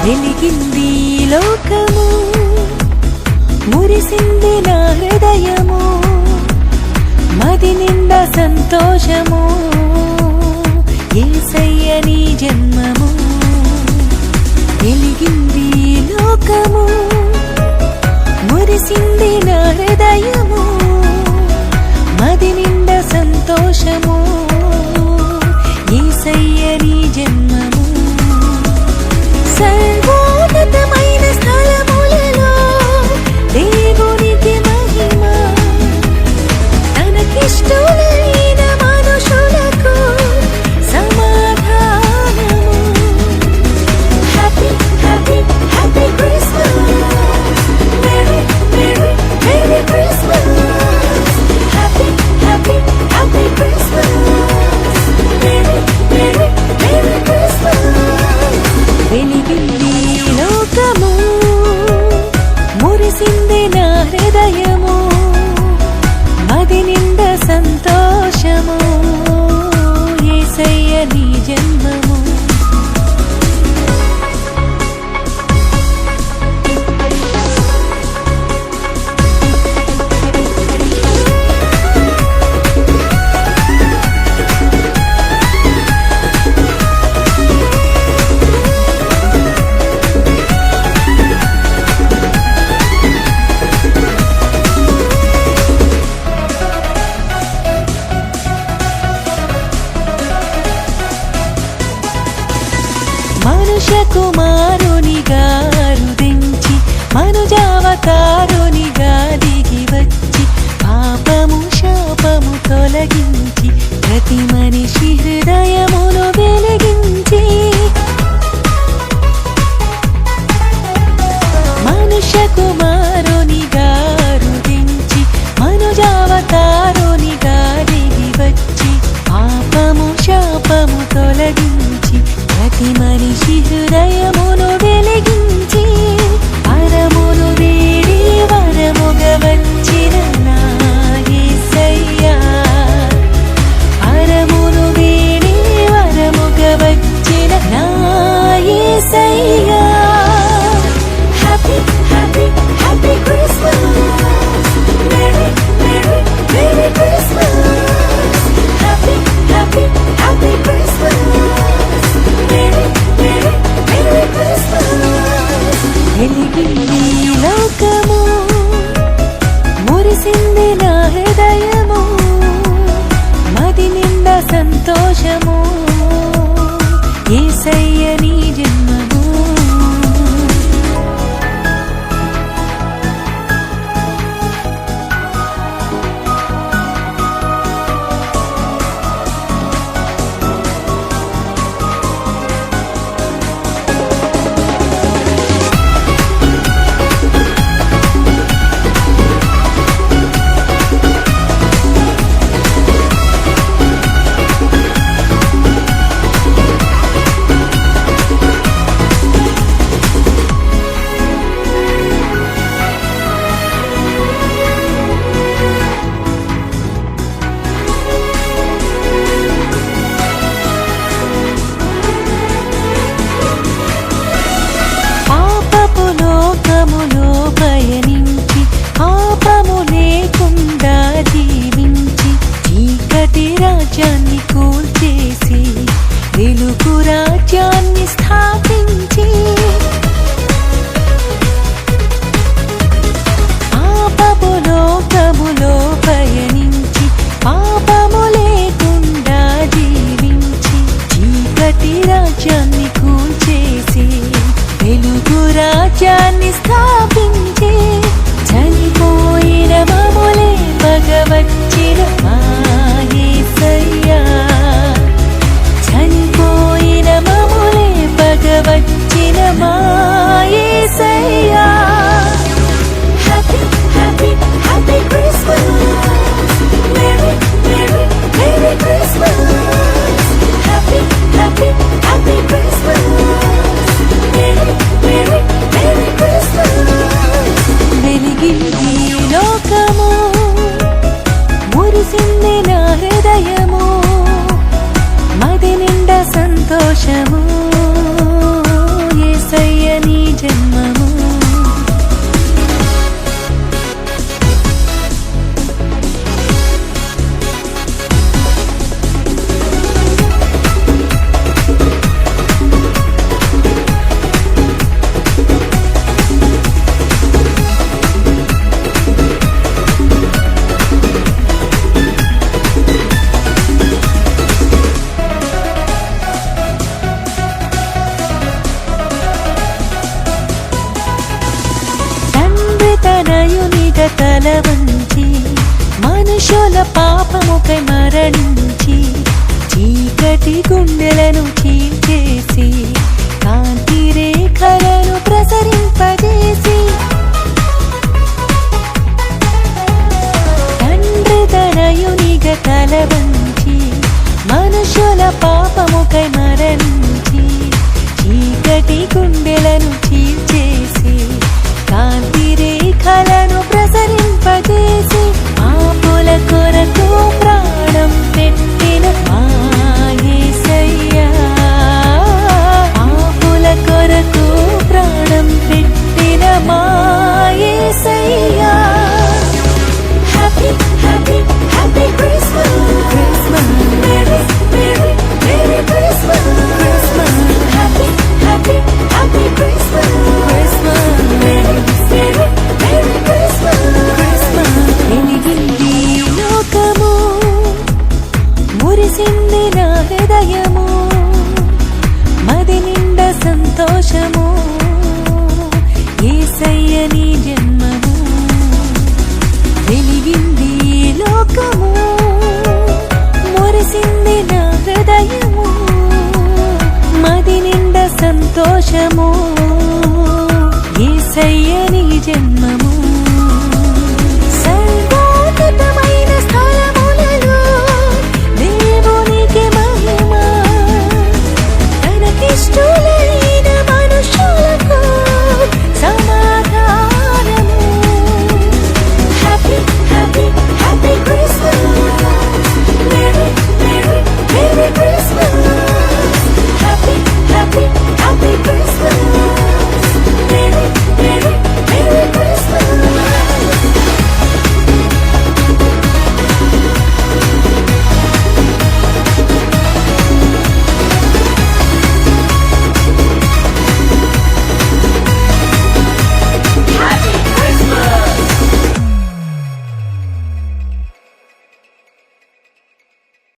వెలిగింది లోకము, మురిసింది నా హృదయము, మది నిండా సంతోషము, యేసయ్య నీ జన్మము. వెలిగింది లోకము, మురిసింది నా హృదయము, మది నిండా సంతోషము, యేసయ్య నీ జన్మము. సర్వోన్నతమైన స్థలములలో దేవునికి మహిమ, తనకిష్టులైన మనుషులకు సమాధానము. Happy happy happy Christmas, merry merry merry Christmas. Happy happy happy Christmas, merry merry merry Christmas. వెలిగింది లోకము, మురిసింది నా హృదయము, మది నిండా సంతోషము, యేసయ్య నీ జన్మము. మనుష్య కుమారునిగా రుదించి, మనుజావతారునిగా దిగి వచ్చి, పాపము శాపము తొలగించి, ప్రతి మనిషి హృదయమును వెలిగించి. మనుష్య కుమారునిగా రుదించి, మనుజావతారునిగా దిగి వచ్చి, పాపము శాపము తొలగించి, ప్రతి మనిషి హృదయమును వెలిగించి, వరమును వేడి వరముగా వచ్చిన నా యేసయ్య, వరమును వేడి వరముగా వచ్చిన నా Yesayya. Happy happy happy Christmas, merry merry merry Christmas. Happy happy happy Christmas, వెలిగింది లోకము, మురిసింది నా హృదయము, మది నిండా సంతోషము, యేసయ్య నీ జన్మము. లోకములో పయనించి, పాపము లేకుండా జీవించి, చీకటి రాజ్యాన్ని కూల్చేసి, వెలుగు రాజ్యాన్ని స్థాపించి. పాపపు లోకములో పయనించి, పాపము లేకుండా జీవించి, చీకటి రాజ్యాన్ని కూల్చేసి, వెలుగు రాజ్యాన్ని స్థాపించి, చనిపోయిన మమ్ములే పగవచ్చిన మా యేసయ్య, చనిపోయిన మమ్ములే పగవచ్చిన మా Yesayya. Happy happy happy Christmas, merry merry merry Christmas. Happy happy happy Christmas, వెలిగింది లోకము, మురిసింది నా హృదయము, మది నిండా సంతోషము, యేసయ్య పాపముకై మరణించి చీకటి గుండెలను చీల్చేసి కాంతి రేఖలను ప్రసరింపజేసి తండ్రి తనయునిగా తల వంచి మనుషుల పాపముకై మరణించి చీకటి గుండెలను చీల్చేసి కాంతి రేఖలను ప్రసరింపజేసి పాపుల కొరకు ప్రాణం పెట్టిన మా యేసయ్యా, పాపుల కొరకు ప్రాణం పెట్టిన మా Yesayya. Happy happy happy Christmas Christmas, merry merry merry Christmas Christmas, happy happy happy Christmas Christmas, merry merry merry Christmas Christmas. వెలిగింది లోకము, మురిసింది నా హృదయము, మది నిండా సంతోషము, యేసయ్య నీ జన్మము. వెలిగింది లోకము, మురిసింది నా హృదయము, మది నిండా సంతోషము, యేసయ్య